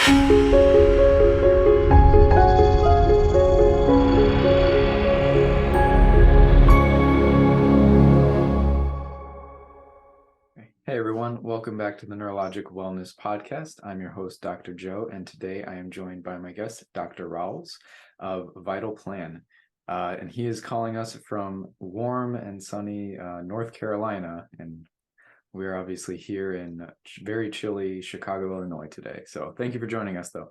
Hey everyone, welcome back to the Neurologic Wellness Podcast. I'm your host, Dr. Joe, and today I am joined by my guest, Dr. Rawls of Vital Plan. And he is calling us from warm and sunny North Carolina, and we're obviously here in very chilly Chicago, Illinois today. So thank you for joining us, though.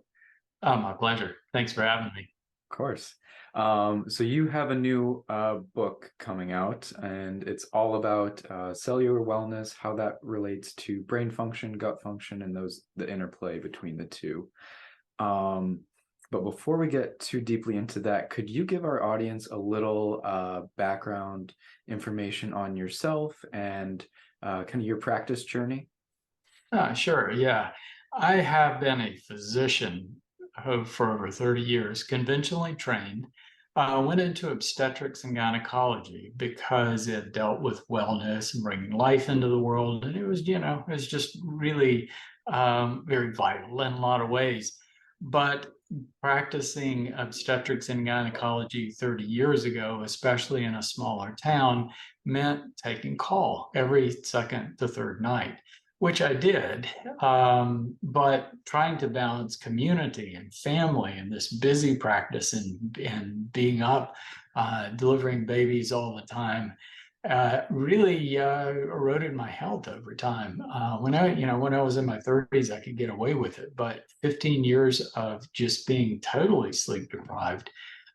Oh, my pleasure. Thanks for having me. Of course. So you have a new book coming out, and it's all about cellular wellness, how that relates to brain function, gut function, and the interplay between the two. But before we get too deeply into that, could you give our audience a little background information on yourself and kind of your practice journey? Sure. Yeah. I have been a physician for over 30 years, conventionally trained. Went into obstetrics and gynecology because it dealt with wellness and bringing life into the world. And it was, it was just really very vital in a lot of ways. But practicing obstetrics and gynecology 30 years ago, especially in a smaller town, meant taking call every second to third night, which I did, but trying to balance community and family and this busy practice and being up, delivering babies all the time, really eroded my health over time. When I was in my 30s, I could get away with it, but 15 years of just being totally sleep deprived,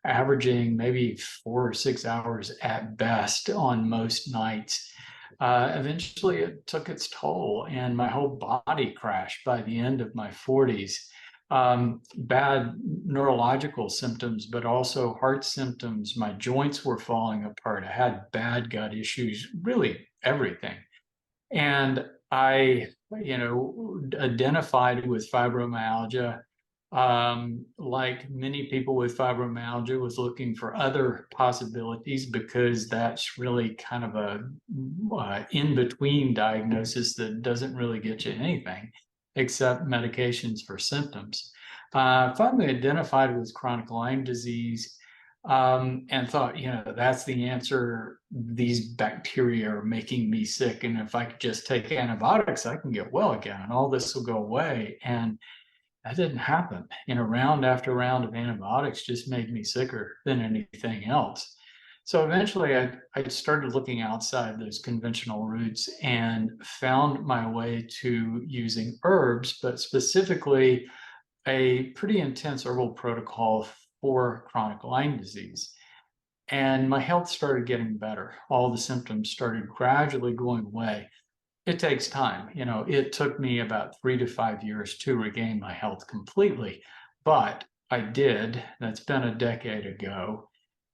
averaging maybe 4 or 6 hours at best on most nights. Eventually it took its toll and my whole body crashed by the end of my 40s. Bad neurological symptoms, but also heart symptoms. My joints were falling apart. I had bad gut issues, really everything. And I, identified with fibromyalgia. Like many people with fibromyalgia, was looking for other possibilities because that's really kind of a in-between diagnosis that doesn't really get you anything except medications for symptoms. Finally identified with chronic Lyme disease, and thought, that's the answer. These bacteria are making me sick, and if I could just take antibiotics, I can get well again, and all this will go away. And that didn't happen. Round after round of antibiotics just made me sicker than anything else. So eventually I started looking outside those conventional routes and found my way to using herbs, but specifically a pretty intense herbal protocol for chronic Lyme disease. And my health started getting better. All the symptoms started gradually going away. It takes time. It took me about 3 to 5 years to regain my health completely, but I did. That's been a decade ago.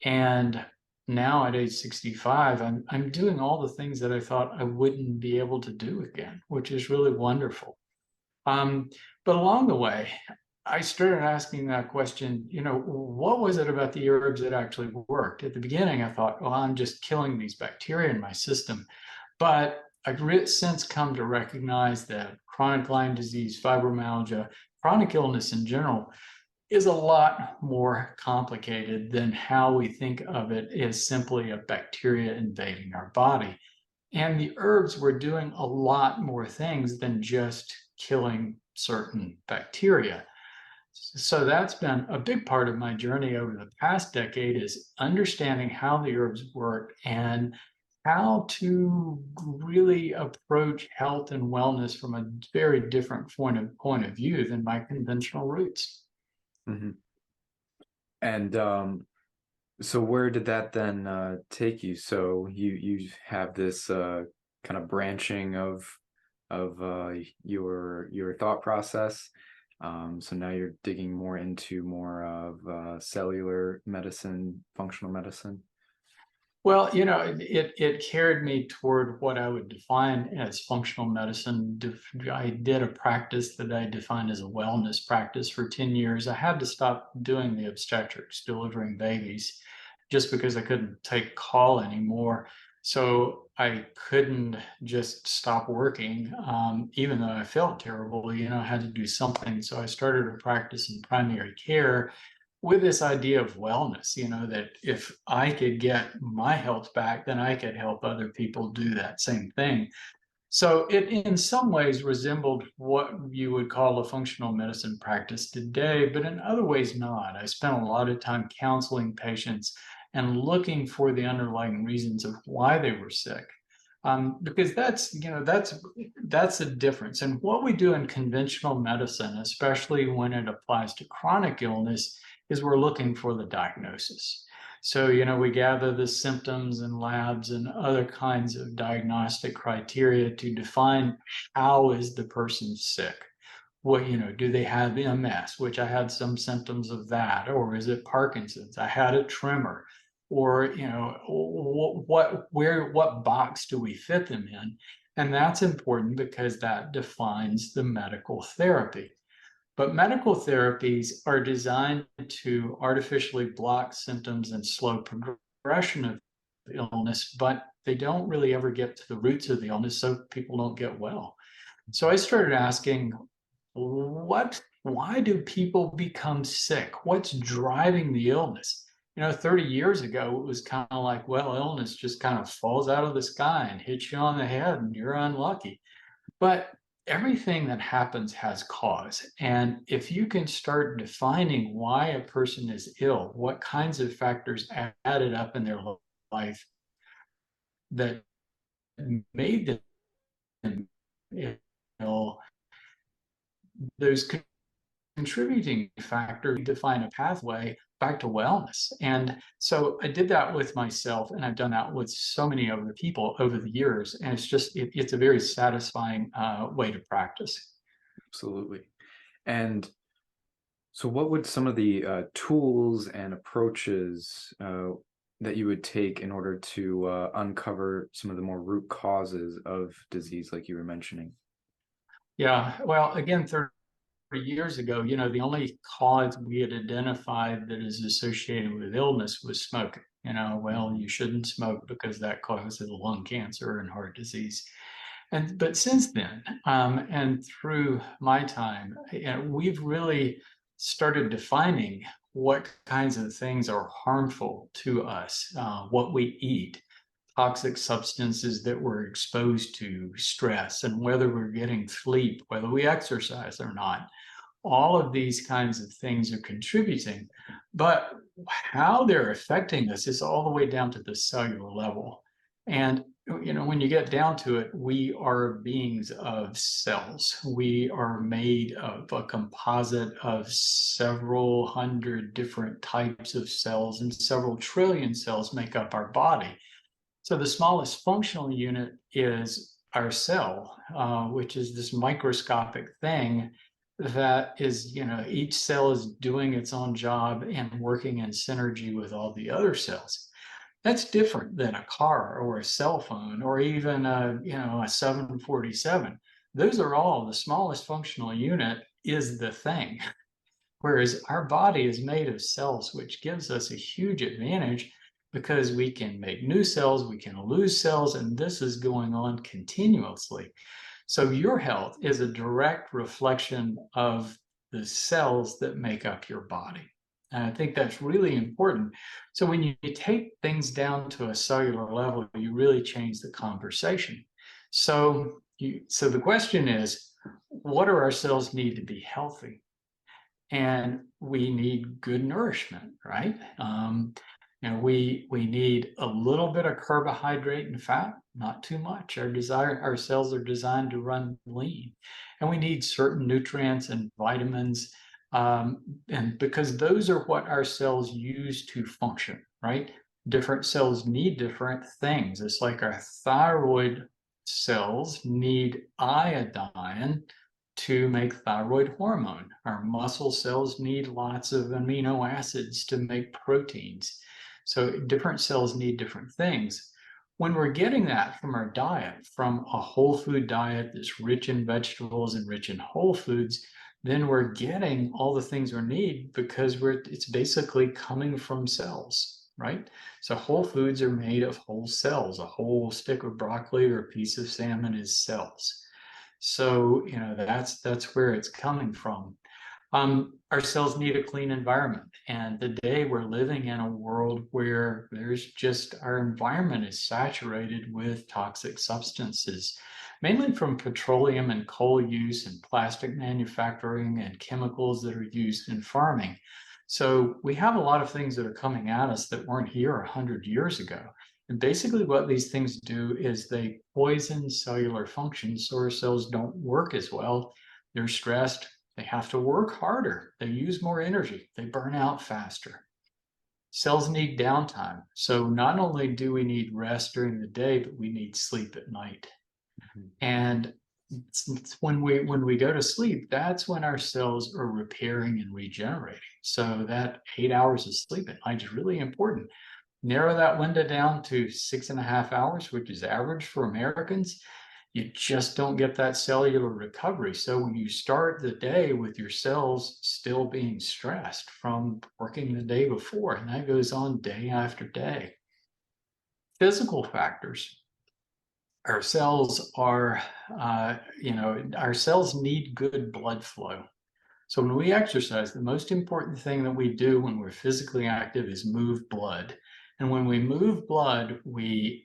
And now at age 65, I'm doing all the things that I thought I wouldn't be able to do again, which is really wonderful. But along the way, I started asking that question, what was it about the herbs that actually worked? At the beginning, I thought, well, I'm just killing these bacteria in my system. But I've since come to recognize that chronic Lyme disease, fibromyalgia, chronic illness in general is a lot more complicated than how we think of it as simply a bacteria invading our body. And the herbs were doing a lot more things than just killing certain bacteria. So that's been a big part of my journey over the past decade, is understanding how the herbs work and how to really approach health and wellness from a very different point of view than my conventional routes. Mm-hmm. And so where did that then take you? So you have this kind of branching of your thought process. So now you're digging more into more of cellular medicine, functional medicine. Well, it carried me toward what I would define as functional medicine. I did a practice that I defined as a wellness practice for 10 years. I had to stop doing the obstetrics, delivering babies, just because I couldn't take call anymore. So I couldn't just stop working, even though I felt terrible. I had to do something. So I started a practice in primary care with this idea of wellness, that if I could get my health back, then I could help other people do that same thing. So it in some ways resembled what you would call a functional medicine practice today, but in other ways not. I spent a lot of time counseling patients and looking for the underlying reasons of why they were sick. Because that's a difference. And what we do in conventional medicine, especially when it applies to chronic illness, is we're looking for the diagnosis. So, we gather the symptoms and labs and other kinds of diagnostic criteria to define how is the person sick. What, do they have MS, which I had some symptoms of that, or is it Parkinson's? I had a tremor, or, what box do we fit them in? And that's important because that defines the medical therapy. But medical therapies are designed to artificially block symptoms and slow progression of illness, but they don't really ever get to the roots of the illness, so people don't get well. So I started asking, why do people become sick? What's driving the illness? 30 years ago, it was kind of like, well, illness just kind of falls out of the sky and hits you on the head and you're unlucky. But everything that happens has cause. And if you can start defining why a person is ill, what kinds of factors added up in their life that made them ill, those contributing factors define a pathway back to wellness. And so I did that with myself, and I've done that with so many other people over the years. And it's a very satisfying way to practice. Absolutely. And so, what would some of the tools and approaches that you would take in order to uncover some of the more root causes of disease, like you were mentioning? Yeah. Well, again, 30 years ago, the only cause we had identified that is associated with illness was smoking. Well, you shouldn't smoke because that causes lung cancer and heart disease. But since then, and through my time, we've really started defining what kinds of things are harmful to us, what we eat, toxic substances that we're exposed to, stress, and whether we're getting sleep, whether we exercise or not. All of these kinds of things are contributing, but how they're affecting us is all the way down to the cellular level. And when you get down to it, we are beings of cells. We are made of a composite of several hundred different types of cells, and several trillion cells make up our body. So the smallest functional unit is our cell, which is this microscopic thing that is, each cell is doing its own job and working in synergy with all the other cells. That's different than a car or a cell phone or even a 747. Those are all the smallest functional unit is the thing. Whereas our body is made of cells, which gives us a huge advantage because we can make new cells, we can lose cells, and this is going on continuously. So your health is a direct reflection of the cells that make up your body. And I think that's really important. So when you take things down to a cellular level, you really change the conversation. So the question is, what do our cells need to be healthy? And we need good nourishment, right? We need a little bit of carbohydrate and fat, not too much. Our cells are designed to run lean, and we need certain nutrients and vitamins, and because those are what our cells use to function, right? Different cells need different things. It's like our thyroid cells need iodine to make thyroid hormone. Our muscle cells need lots of amino acids to make proteins. So different cells need different things. When we're getting that from our diet, from a whole food diet that's rich in vegetables and rich in whole foods, then we're getting all the things we need because it's basically coming from cells. right? So whole foods are made of whole cells. A whole stick of broccoli or a piece of salmon is cells. So, that's where it's coming from. Our cells need a clean environment. And today we're living in a world where our environment is saturated with toxic substances, mainly from petroleum and coal use and plastic manufacturing and chemicals that are used in farming. So we have a lot of things that are coming at us that weren't here 100 years ago. And basically what these things do is they poison cellular functions so our cells don't work as well. They're stressed, they have to work harder, they use more energy, they burn out faster. Cells need downtime. So not only do we need rest during the day, but we need sleep at night. Mhm. And it's when we go to sleep, that's when our cells are repairing and regenerating. So that 8 hours of sleep at night is really important. Narrow that window down to 6.5 hours, which is average for Americans, you just don't get that cellular recovery. So when you start the day with your cells still being stressed from working the day before, and that goes on day after day. Physical factors. Our cells our cells need good blood flow. So when we exercise, the most important thing that we do when we're physically active is move blood. And when we move blood, we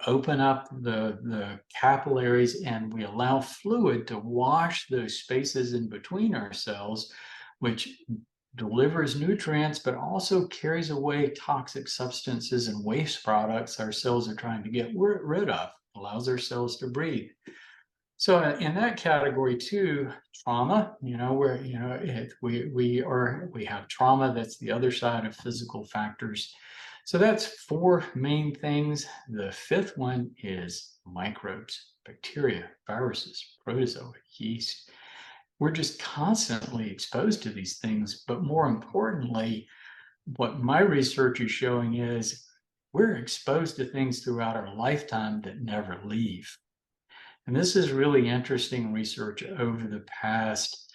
open up the capillaries and we allow fluid to wash those spaces in between our cells, which delivers nutrients, but also carries away toxic substances and waste products our cells are trying to get rid of, allows our cells to breathe. So in that category too, trauma, where we have trauma. That's the other side of physical factors. So that's four main things. The fifth one is microbes, bacteria, viruses, protozoa, yeast. We're just constantly exposed to these things, but more importantly, what my research is showing is we're exposed to things throughout our lifetime that never leave. And this is really interesting research over the past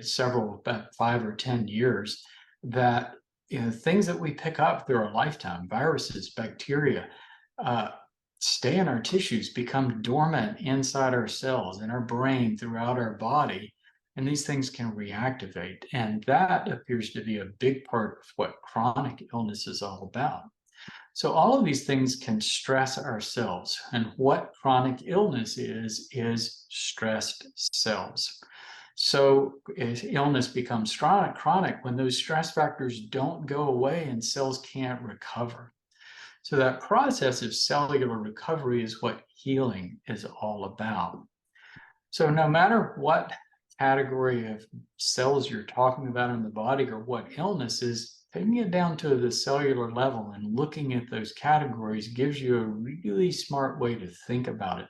several, about 5 or 10 years, that things that we pick up through our lifetime, viruses, bacteria, stay in our tissues, become dormant inside our cells, in our brain, throughout our body, and these things can reactivate. And that appears to be a big part of what chronic illness is all about. So all of these things can stress our cells. And what chronic illness is stressed cells. So if illness becomes chronic when those stress factors don't go away and cells can't recover. So that process of cellular recovery is what healing is all about. So no matter what category of cells you're talking about in the body or what illness is, taking it down to the cellular level and looking at those categories gives you a really smart way to think about it.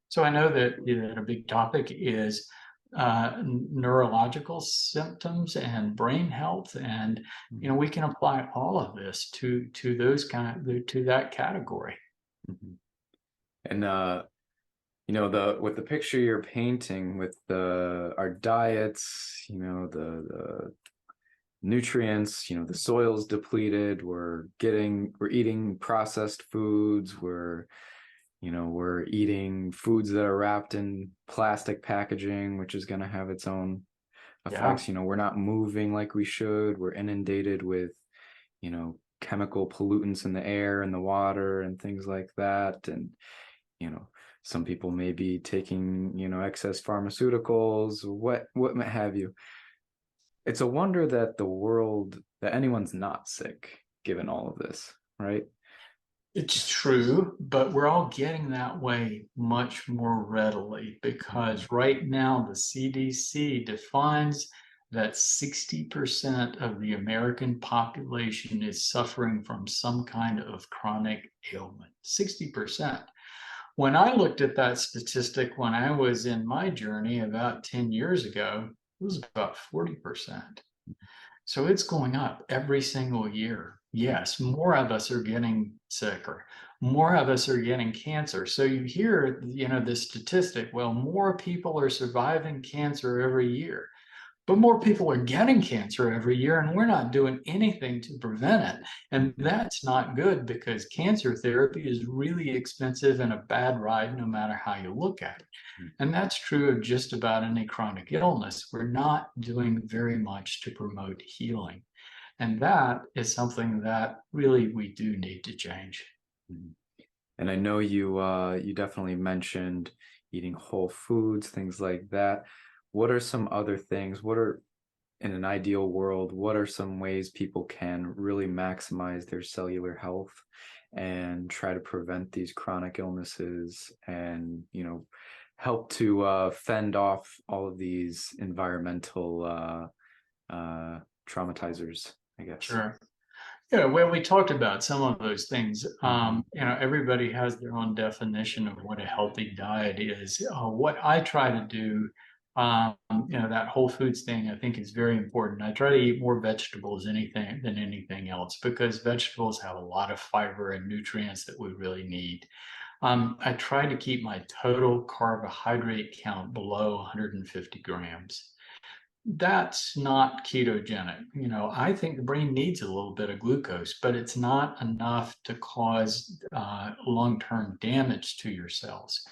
So I know that a big topic is neurological symptoms and brain health, and we can apply all of this to that category. Mhm. And with the picture you're painting with our diets, the nutrients, the soil's depleted, we're eating processed foods, we're eating foods that are wrapped in plastic packaging, which is going to have its own effects. We're not moving like we should, we're inundated with chemical pollutants in the air and the water and things like that. And some people may be taking excess pharmaceuticals, what have you. It's a wonder that that anyone's not sick given all of this, right? It's true, but we're all getting that way much more readily because right now the CDC defines that 60% of the American population is suffering from some kind of chronic ailment. 60%. When I looked at that statistic when I was in my journey about 10 years ago, it was about 40%. So it's going up every single year. Yes, more of us are getting sicker. More of us are getting cancer. So you hear, this statistic, well, more people are surviving cancer every year. But more people are getting cancer every year, and we're not doing anything to prevent it. And that's not good because cancer therapy is really expensive and a bad ride no matter how you look at it. And that's true of just about any chronic illness. We're not doing very much to promote healing. And that is something that really we do need to change. And I know you definitely mentioned eating whole foods, things like that. What are some other things? What are, in an ideal world, what are some ways people can really maximize their cellular health and try to prevent these chronic illnesses and, help to fend off all of these environmental traumatizers, I guess. Sure. Yeah, well, we talked about some of those things. Mhm. Everybody has their own definition of what a healthy diet is. What I try to do, that whole foods thing, I think is very important. I try to eat more vegetables than anything else because vegetables have a lot of fiber and nutrients that we really need. I try to keep my total carbohydrate count below 150 grams. That's not ketogenic. I think the brain needs a little bit of glucose, but it's not enough to cause long-term damage to your cells.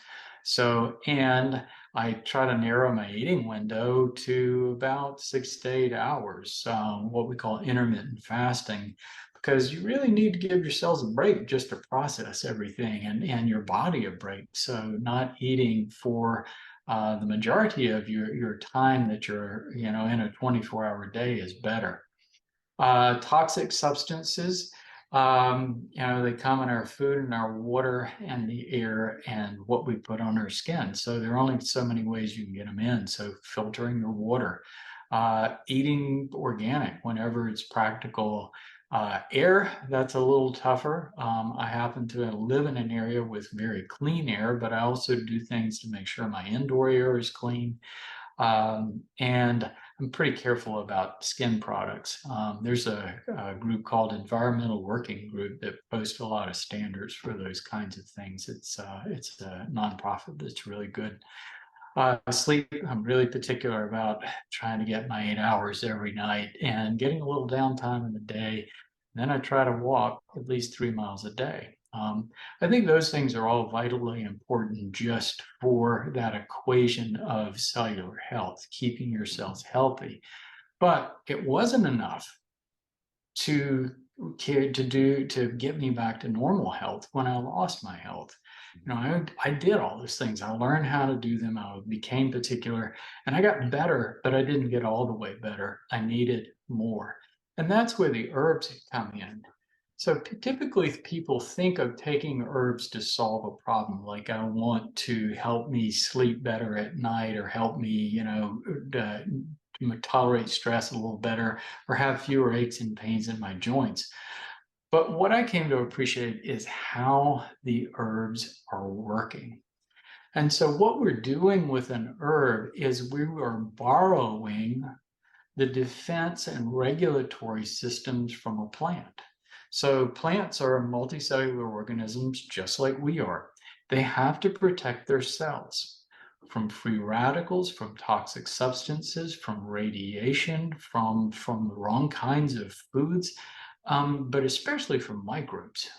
So, and I try to narrow my eating window to about 6 to 8 hours, what we call intermittent fasting, because you really need to give your cells a break just to process everything and your body a break. So, not eating for the majority of your time that you're in a 24-hour day is better. Toxic substances, they come in our food and our water and the air and what we put on our skin. So there are only so many ways you can get them in. So filtering your water, eating organic whenever it's practical. Air, that's a little tougher. I happen to live in an area with very clean air, but I also do things to make sure my indoor air is clean. And I'm pretty careful about skin products. There's a group called Environmental Working Group that posts a lot of standards for those kinds of things. It's a nonprofit that's really good. Sleep, I'm really particular about trying to get my 8 hours every night and getting a little downtime in the day. Then I try to walk at least 3 miles a day. I think those things are all vitally important just for that equation of cellular health, keeping your cells healthy. But it wasn't enough to to get me back to normal health when I lost my health. I did all those things. I learned how to do them. I became particular and I got better, but I didn't get all the way better. I needed more. And that's where the herbs come in. So typically people think of taking herbs to solve a problem. Like I want to help me sleep better at night or help me, tolerate stress a little better or have fewer aches and pains in my joints. But what I came to appreciate is how the herbs are working. And so, what we're doing with an herb is we are borrowing the defense and regulatory systems from a plant. So, plants are multicellular organisms just like we are. They have to protect their cells from free radicals, from toxic substances, from radiation, from the wrong kinds of foods, but especially from microbes.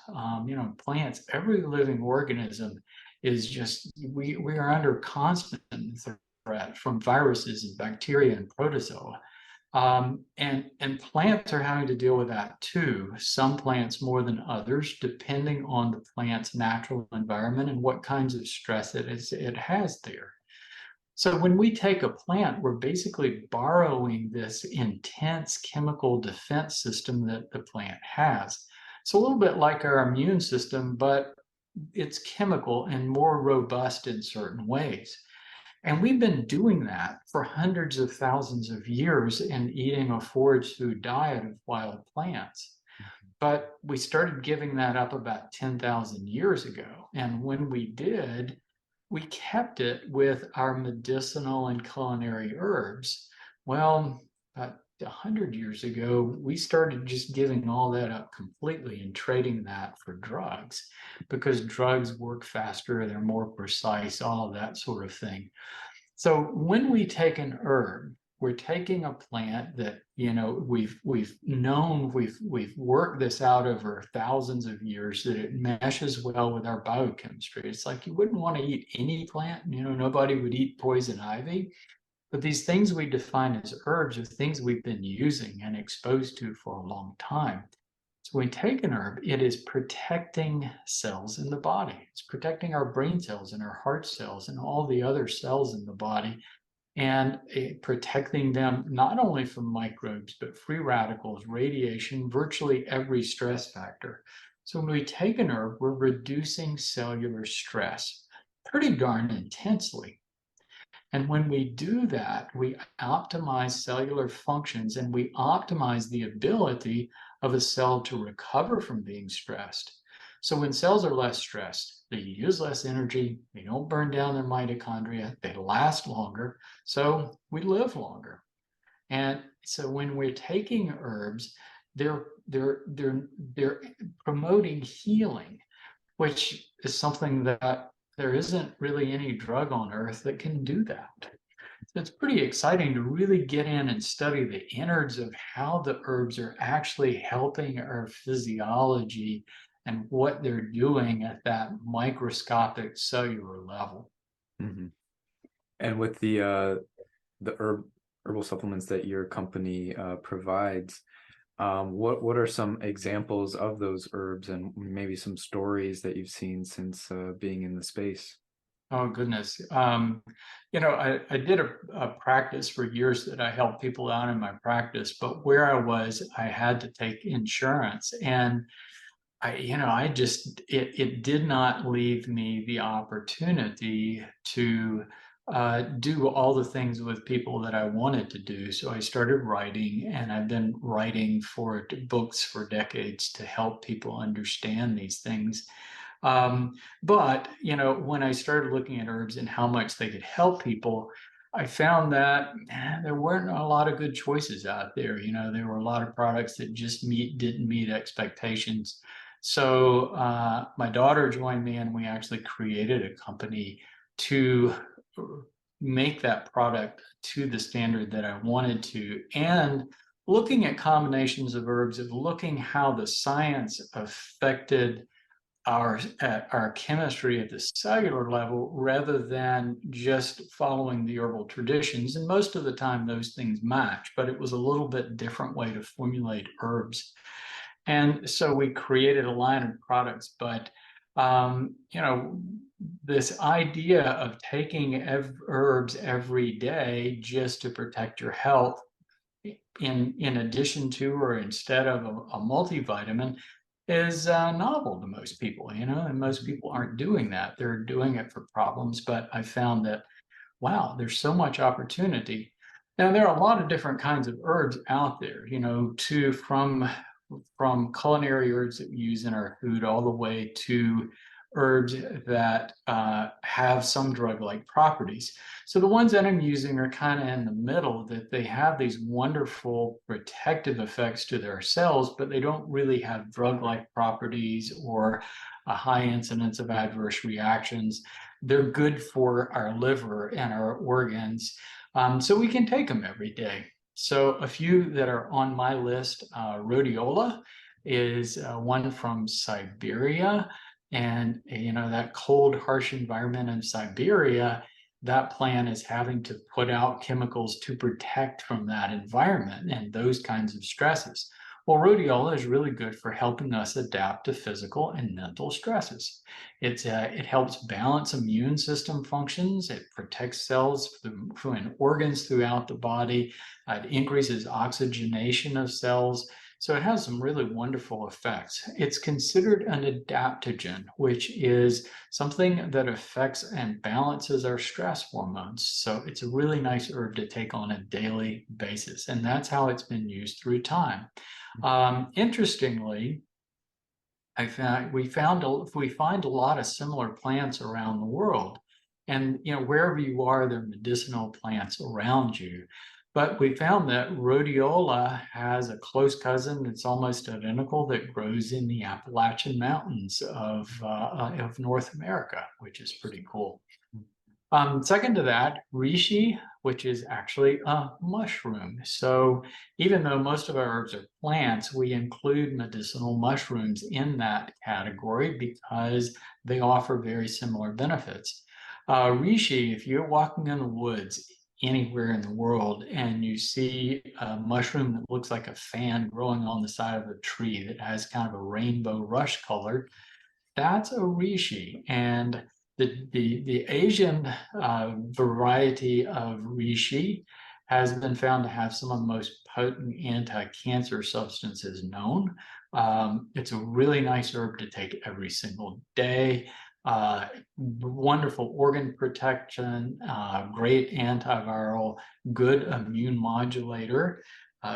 Plants, every living organism is just, we are under constant threat from viruses and bacteria and protozoa. And plants are having to deal with that too. Some plants more than others, depending on the plant's natural environment and what kinds of stress it has there. So when we take a plant, we're basically borrowing this intense chemical defense system that the plant has. It's a little bit like our immune system, but it's chemical and more robust in certain ways. And we've been doing that for hundreds of thousands of years in eating a forage food diet of wild plants. But we started giving that up about 10,000 years ago. And when we did, we kept it with our medicinal and culinary herbs. Well, about 100 years ago, we started just giving all that up completely and trading that for drugs because drugs work faster, they're more precise, all of that sort of thing. So when we take an herb, we're taking a plant that, you know, we've worked this out over thousands of years, that it meshes well with our biochemistry. It's like you wouldn't want to eat any plant, you know, nobody would eat poison ivy. But these things we define as herbs are things we've been using and exposed to for a long time. So when we take an herb, it is protecting cells in the body. It's protecting our brain cells and our heart cells and all the other cells in the body, and protecting them not only from microbes, but free radicals, radiation, virtually every stress factor. So when we take an herb, we're reducing cellular stress pretty darn intensely. And when we do that, we optimize cellular functions, and we optimize the ability of a cell to recover from being stressed. So when cells are less stressed, they use less energy, they don't burn down their mitochondria, they last longer, so we live longer. And so when we're taking herbs, they're promoting healing, which is something that there isn't really any drug on earth that can do that. So it's pretty exciting to really get in and study the innards of how the herbs are actually helping our physiology and what they're doing at that microscopic cellular level. Mm-hmm. And with the herbal supplements that your company provides, what are some examples of those herbs, and maybe some stories that you've seen since being in the space? Oh, goodness. You know, I did a practice for years that I helped people out in my practice, but where I was, I had to take insurance. And it did not leave me the opportunity to do all the things with people that I wanted to do. So I started writing, and I've been writing for books for decades to help people understand these things. But, you know, when I started looking at herbs and how much they could help people, I found that there weren't a lot of good choices out there. You know, there were a lot of products that just didn't meet expectations. So my daughter joined me, and we actually created a company to make that product to the standard that I wanted to. And looking at combinations of herbs, of looking how the science affected our chemistry at the cellular level, rather than just following the herbal traditions. And most of the time those things match, but it was a little bit different way to formulate herbs. And so we created a line of products. But you know, this idea of taking herbs every day just to protect your health, in addition to or instead of a multivitamin, is novel to most people, you know, and most people aren't doing that. They're doing it for problems. But I found that, wow, there's so much opportunity. Now, there are a lot of different kinds of herbs out there, you know, from culinary herbs that we use in our food, all the way to herbs that have some drug-like properties. So the ones that I'm using are kind of in the middle, that they have these wonderful protective effects to their cells, but they don't really have drug-like properties or a high incidence of adverse reactions. They're good for our liver and our organs, so we can take them every day. So a few that are on my list, rhodiola is one from Siberia. And, you know, that cold, harsh environment in Siberia, that plant is having to put out chemicals to protect from that environment and those kinds of stresses. Well, rhodiola is really good for helping us adapt to physical and mental stresses. It helps balance immune system functions. It protects cells and organs throughout the body. It increases oxygenation of cells. So it has some really wonderful effects. It's considered an adaptogen, which is something that affects and balances our stress hormones. So it's a really nice herb to take on a daily basis. And that's how it's been used through time. Interestingly, we find a lot of similar plants around the world. And, you know, wherever you are, there are medicinal plants around you. But we found that rhodiola has a close cousin that's almost identical, that grows in the Appalachian Mountains of North America, which is pretty cool. Second to that, reishi, which is actually a mushroom. So even though most of our herbs are plants, we include medicinal mushrooms in that category because they offer very similar benefits. Reishi, if you're walking in the woods anywhere in the world and you see a mushroom that looks like a fan growing on the side of a tree that has kind of a rainbow rush color, that's a reishi. And the Asian variety of reishi has been found to have some of the most potent anti-cancer substances known. It's a really nice herb to take every single day. Wonderful organ protection, great antiviral, good immune modulator.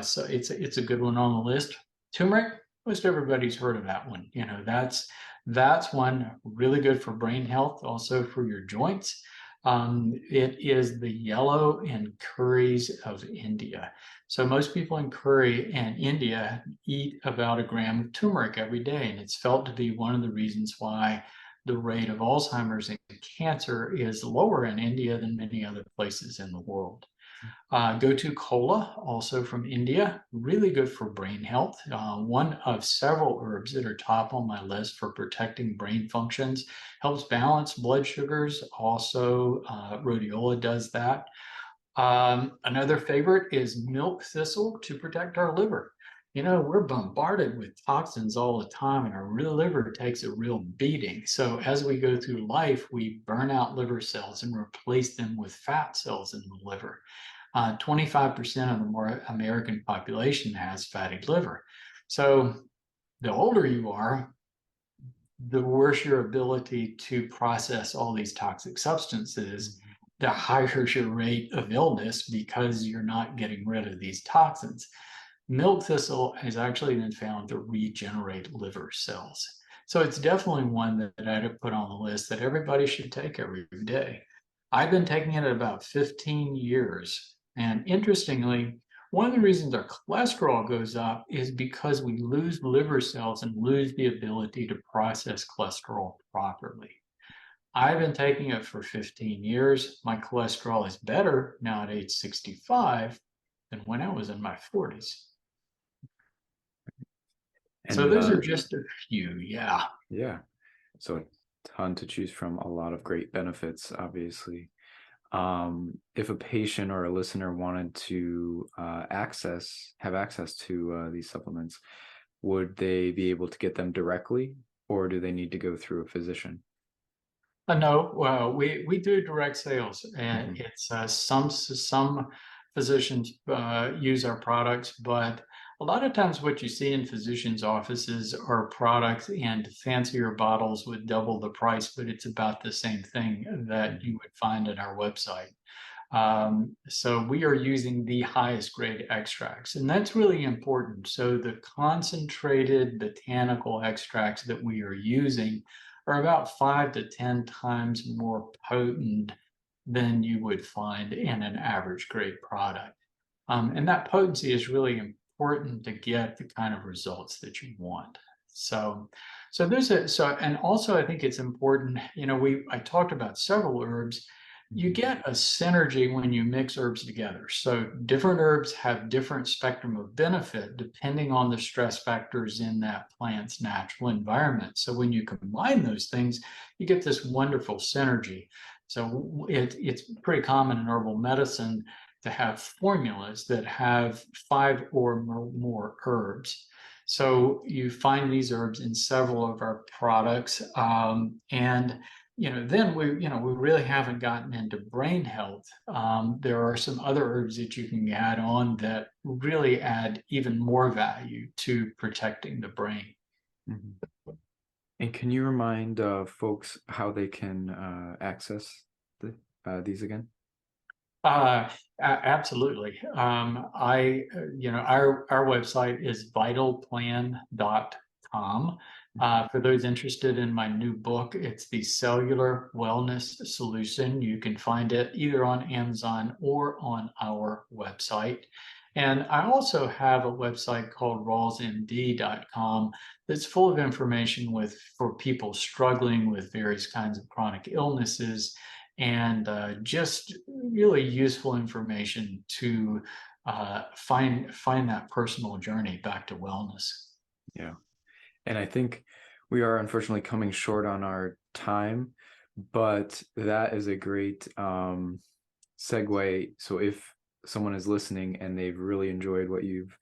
So it's a good one on the list. Turmeric, most everybody's heard of that one. You know, that's one really good for brain health, also for your joints. It is the yellow in curries of India. So most people in curry and India eat about a gram of turmeric every day, and it's felt to be one of the reasons why the rate of Alzheimer's and cancer is lower in India than many other places in the world. Gotu kola, also from India, really good for brain health. One of several herbs that are top on my list for protecting brain functions, helps balance blood sugars. Also, rhodiola does that. Another favorite is milk thistle to protect our liver. You know, we're bombarded with toxins all the time, and our real liver takes a real beating. So as we go through life, we burn out liver cells and replace them with fat cells in the liver. 25% of the American population has fatty liver. So the older you are, the worse your ability to process all these toxic substances, the higher your rate of illness because you're not getting rid of these toxins. Milk thistle has actually been found to regenerate liver cells. So it's definitely one that I'd put on the list that everybody should take every day. I've been taking it about 15 years. And interestingly, one of the reasons our cholesterol goes up is because we lose liver cells and lose the ability to process cholesterol properly. I've been taking it for 15 years. My cholesterol is better now at age 65 than when I was in my 40s. So And those are just a few, yeah. yeah, so a ton to choose from, a lot of great benefits, obviously. If a patient or a listener wanted to have access to these supplements, would they be able to get them directly, or do they need to go through a physician? No, well, we do direct sales, and Mhm. it's some physicians use our products, but a lot of times what you see in physicians' offices are products and fancier bottles with double the price, but it's about the same thing that you would find at our website. So we are using the highest grade extracts, and that's really important. So the concentrated botanical extracts that we are using are about 5 to 10 times more potent than you would find in an average grade product. And that potency is really important to get the kind of results that you want. So and also I think it's important, you know, I talked about several herbs. You get a synergy when you mix herbs together. So different herbs have different spectrum of benefit depending on the stress factors in that plant's natural environment. So when you combine those things, you get this wonderful synergy. So it's pretty common in herbal medicine to have formulas that have 5 or more herbs. So you find these herbs in several of our products, and then we really haven't gotten into brain health. There are some other herbs that you can add on that really add even more value to protecting the brain. Mhm. And can you remind folks how they can access these again? Absolutely. Our website is vitalplan.com. For those interested in my new book, it's the Cellular Wellness Solution. You can find it either on Amazon or on our website. And I also have a website called rawlsmd.com that's full of information for people struggling with various kinds of chronic illnesses and just really useful information to find that personal journey back to wellness. Yeah. And I think we are unfortunately coming short on our time, but that is a great segue. So if someone is listening and they've really enjoyed what you've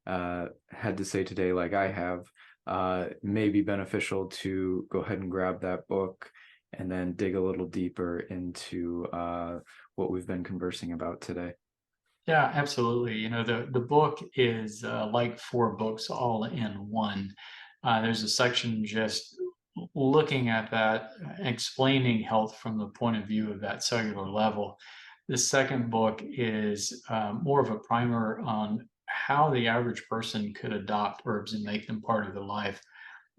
had to say today, like I have, may be beneficial to go ahead and grab that book and then dig a little deeper into what we've been conversing about today. Yeah, absolutely. You know, the book is like 4 books all in one. There's a section just looking at that, explaining health from the point of view of that cellular level. The second book is more of a primer on how the average person could adopt herbs and make them part of their life.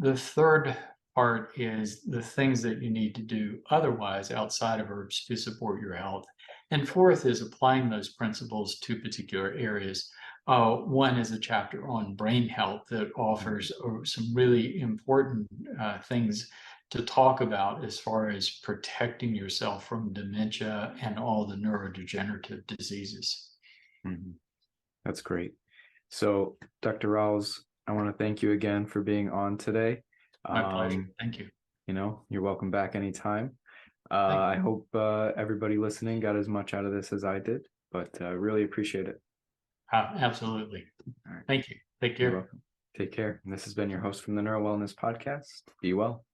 The third part is the things that you need to do otherwise outside of herbs to support your health. And fourth is applying those principles to particular areas. One is a chapter on brain health that offers some really important things to talk about as far as protecting yourself from dementia and all the neurodegenerative diseases. Mm-hmm. That's great. So, Dr. Rawls, I want to thank you again for being on today. My pleasure. Thank you. You know, you're welcome back anytime. I hope everybody listening got as much out of this as I did, but really appreciate it. Absolutely. All right. Thank you. Take You're care. welcome. Take care. And this has been your host from the Neuro Wellness Podcast. Be well.